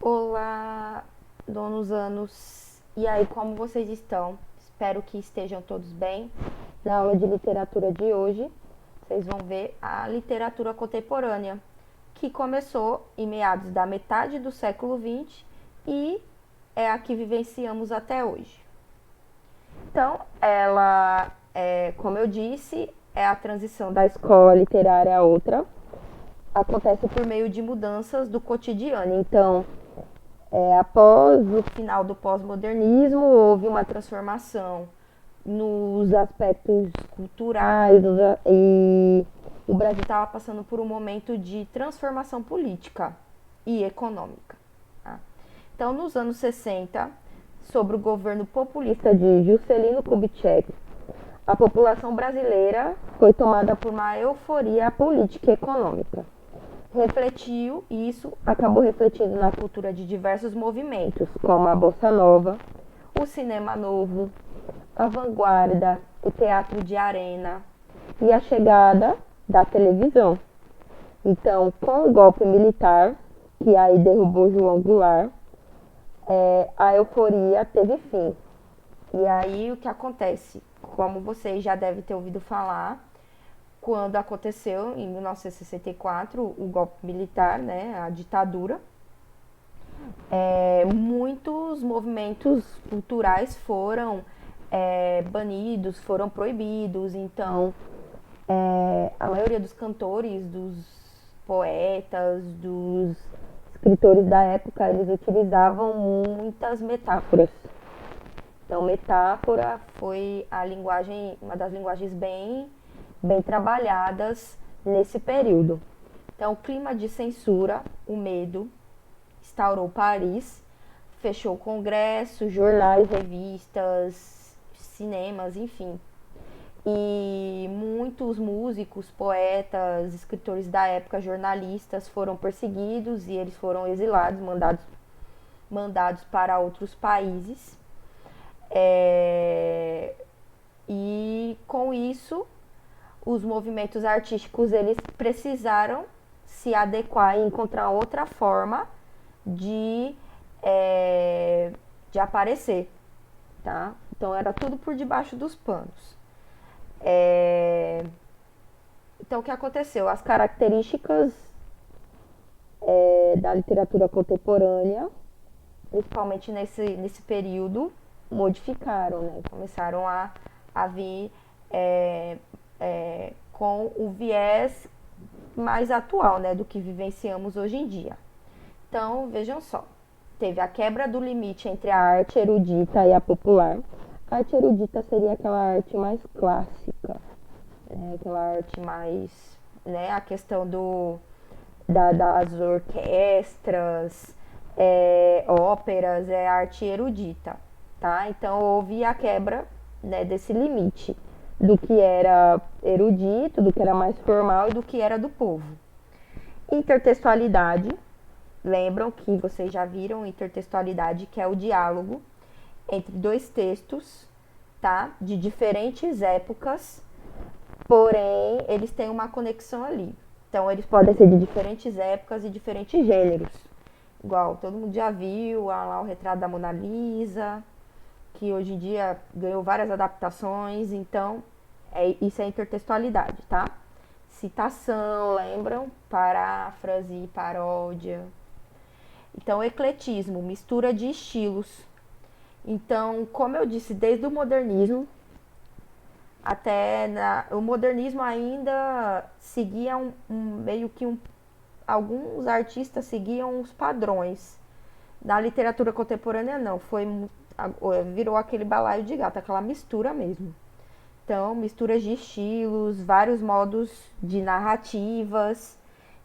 Olá, donos anos. E aí, como vocês estão? Espero que estejam todos bem. Na aula de literatura de hoje, vocês vão ver a literatura contemporânea, que começou em meados da metade do século XX e é a que vivenciamos até hoje. Então, ela, como eu disse, é a transição da escola literária a outra. Acontece por meio de mudanças do cotidiano. Então, após o final do pós-modernismo, houve uma transformação nos aspectos culturais e o Brasil estava passando por um momento de transformação política e econômica. Tá? Então, nos anos 60, sob o governo populista de Juscelino Kubitschek, a população brasileira foi tomada por uma euforia política e econômica. Refletiu, e isso acabou refletindo na cultura de diversos movimentos, como a bossa nova, o cinema novo, a vanguarda, o teatro de arena e a chegada da televisão. Então, com o golpe militar, que aí derrubou João Goulart, a euforia teve fim. E aí o que acontece? Como vocês já devem ter ouvido falar, quando aconteceu em 1964 o golpe militar, né, a ditadura, muitos movimentos culturais foram banidos, foram proibidos. Então, a maioria dos cantores, dos poetas, dos escritores da época, eles utilizavam muitas metáforas. Então, metáfora foi uma das linguagens bem trabalhadas nesse período. Então, o clima de censura, o medo, instaurou Paris, fechou congressos, jornais, revistas, cinemas, enfim. E muitos músicos, poetas, escritores da época, jornalistas foram perseguidos e eles foram exilados, mandados para outros países. E com isso, os movimentos artísticos eles precisaram se adequar e encontrar outra forma de aparecer, tá? Então era tudo por debaixo dos panos. Então o que aconteceu? As características da literatura contemporânea, principalmente nesse período, modificaram, né? Começaram a vir com o viés mais atual, né, do que vivenciamos hoje em dia. Então, vejam só, teve a quebra do limite entre a arte erudita e a popular. A arte erudita seria aquela arte mais clássica, né, aquela arte mais, né, a questão das orquestras, óperas, é arte erudita, tá? Então, houve a quebra, né, desse limite do que era erudito, do que era mais formal e do que era do povo. Intertextualidade, lembram que vocês já viram intertextualidade, que é o diálogo entre dois textos, tá? De diferentes épocas, porém eles têm uma conexão ali. Então eles podem ser de diferentes épocas e diferentes gêneros. Igual todo mundo já viu lá o retrato da Mona Lisa, que hoje em dia ganhou várias adaptações. Então isso é intertextualidade, tá? Citação, lembram? Paráfrase, paródia. Então, ecletismo, mistura de estilos. Então, como eu disse, desde o modernismo o modernismo ainda seguia meio que alguns artistas seguiam os padrões. Na literatura contemporânea não, virou aquele balaio de gato, aquela mistura mesmo. Então, misturas de estilos, vários modos de narrativas.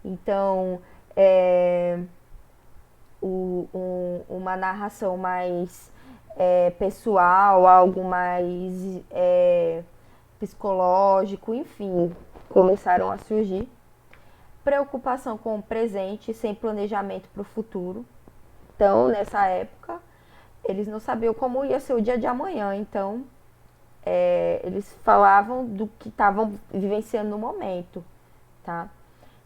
Então, uma narração mais pessoal, algo mais psicológico, enfim, começaram a surgir. Preocupação com o presente, sem planejamento para o futuro. Então, nessa época, eles não sabiam como ia ser o dia de amanhã, então eles falavam do que estavam vivenciando no momento, tá?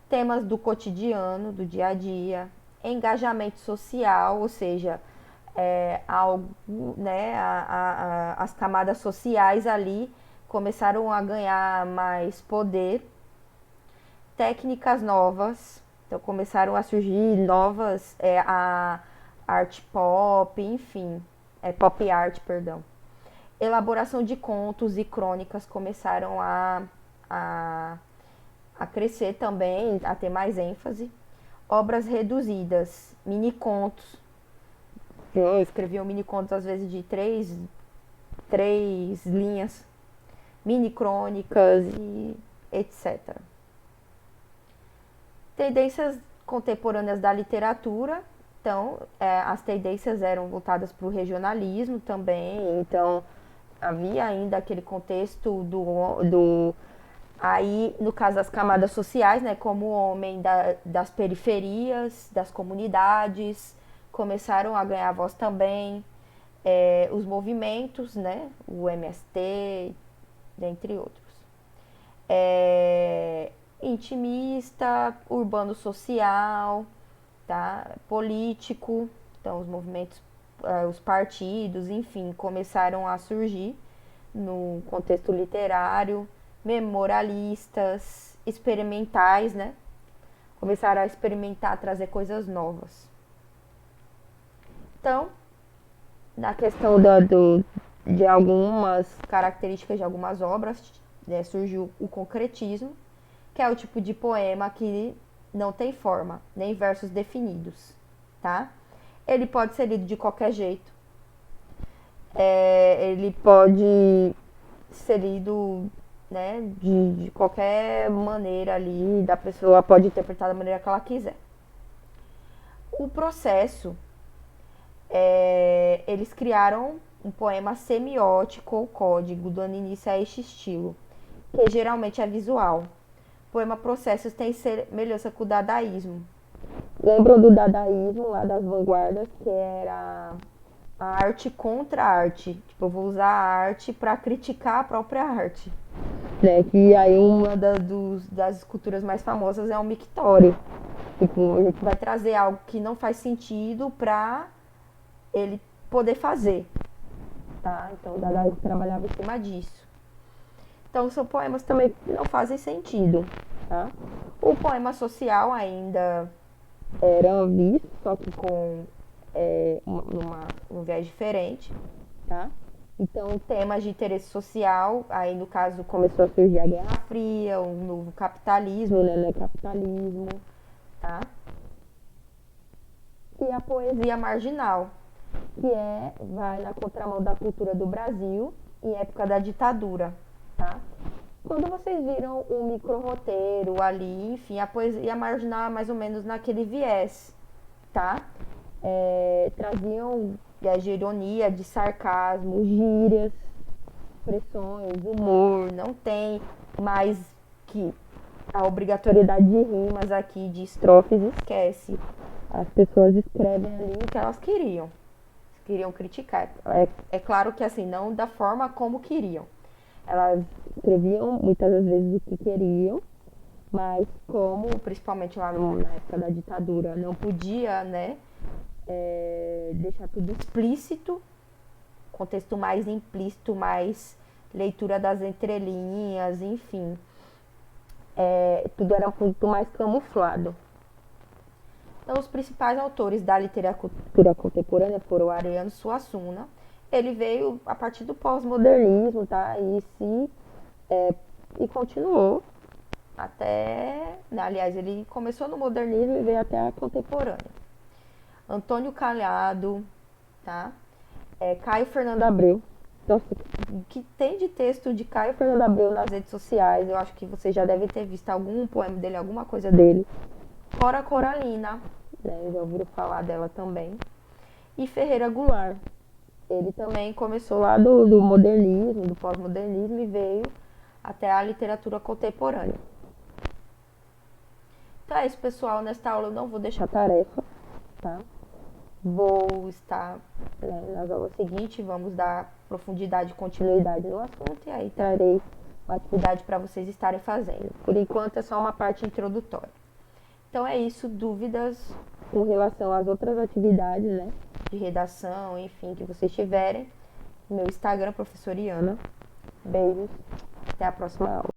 Temas do cotidiano, do dia a dia, engajamento social, ou seja, algo, né, as camadas sociais ali começaram a ganhar mais poder, técnicas novas, então começaram a surgir novas, a arte pop, enfim, pop art, perdão. Elaboração de contos e crônicas começaram a, a crescer também, a ter mais ênfase. Obras reduzidas, mini contos. Eu escrevia um mini contos às vezes de três linhas, mini crônicas e etc. Tendências contemporâneas da literatura. Então, as tendências eram voltadas para o regionalismo também. Então, havia ainda aquele contexto do aí, no caso das camadas sociais, né, como o homem das periferias, das comunidades, começaram a ganhar voz também. Os movimentos, né, o MST, dentre outros. Intimista, urbano social, tá? Político, então os movimentos, os partidos, enfim, começaram a surgir no contexto literário, memorialistas, experimentais, né? Começaram a experimentar, trazer coisas novas. Então, na questão de algumas características de algumas obras, né, surgiu o concretismo, que é o tipo de poema que não tem forma, nem versos definidos, tá? Ele pode ser lido de qualquer jeito. Ele pode ser lido, né, de qualquer maneira ali, da pessoa pode interpretar da maneira que ela quiser. O processo, eles criaram um poema semiótico ou código, dando início a este estilo, que geralmente é visual. O poema Processos tem semelhança com o dadaísmo. Lembram do dadaísmo lá das vanguardas, que era a arte contra a arte? Tipo, eu vou usar a arte para criticar a própria arte. Né? Que aí uma das esculturas mais famosas é o mictório. Tipo, a gente vai trazer algo que não faz sentido para ele poder fazer. Tá? Então o dadaísmo trabalhava em cima disso. Então são poemas também que não fazem sentido, tá? O poema social ainda era visto, só que com um viés diferente, tá? Então temas de interesse social, aí no caso começou a surgir a Guerra Fria, um novo capitalismo, né? Capitalismo, tá? E a poesia marginal, que vai na contramão da cultura do Brasil em época da ditadura. Tá? Quando vocês viram o micro-roteiro ali, enfim, a poesia marginal é mais ou menos naquele viés, tá? Traziam de ironia, de sarcasmo, gírias, expressões, humor, não tem mais que a obrigatoriedade de rimas aqui, de estrofes, esquece. As pessoas escrevem ali o que elas queriam criticar. É claro que assim, não da forma como queriam. Elas escreviam muitas das vezes o que queriam, mas como, principalmente lá na época da ditadura, não podia, né, deixar tudo explícito, contexto mais implícito, mais leitura das entrelinhas, enfim, tudo era muito mais camuflado. Então, os principais autores da literatura contemporânea foram Ariano Suassuna. Ele veio a partir do pós-modernismo, tá? E continuou até... Aliás, ele começou no modernismo e veio até a contemporânea. Antônio Calhado, tá? Caio Fernando Abreu. Nossa, o que tem de texto de Caio Fernando Abreu nas redes sociais? Eu acho que vocês já devem ter visto algum poema dele, alguma coisa dele. Cora Coralina, né? Já ouviram falar dela também. E Ferreira Goulart. Ele também começou lá do modernismo, do pós-modernismo e veio até a literatura contemporânea. Então é isso, pessoal. Nesta aula eu não vou deixar tarefa, tá? Vou estar nas aulas seguintes, vamos dar profundidade e continuidade no assunto e aí trarei uma atividade para vocês estarem fazendo. Por enquanto é só uma parte introdutória. Então é isso, dúvidas, com relação às outras atividades, né? De redação, enfim, que vocês tiverem. Meu Instagram, professoriana. Beijos. Até a próxima aula.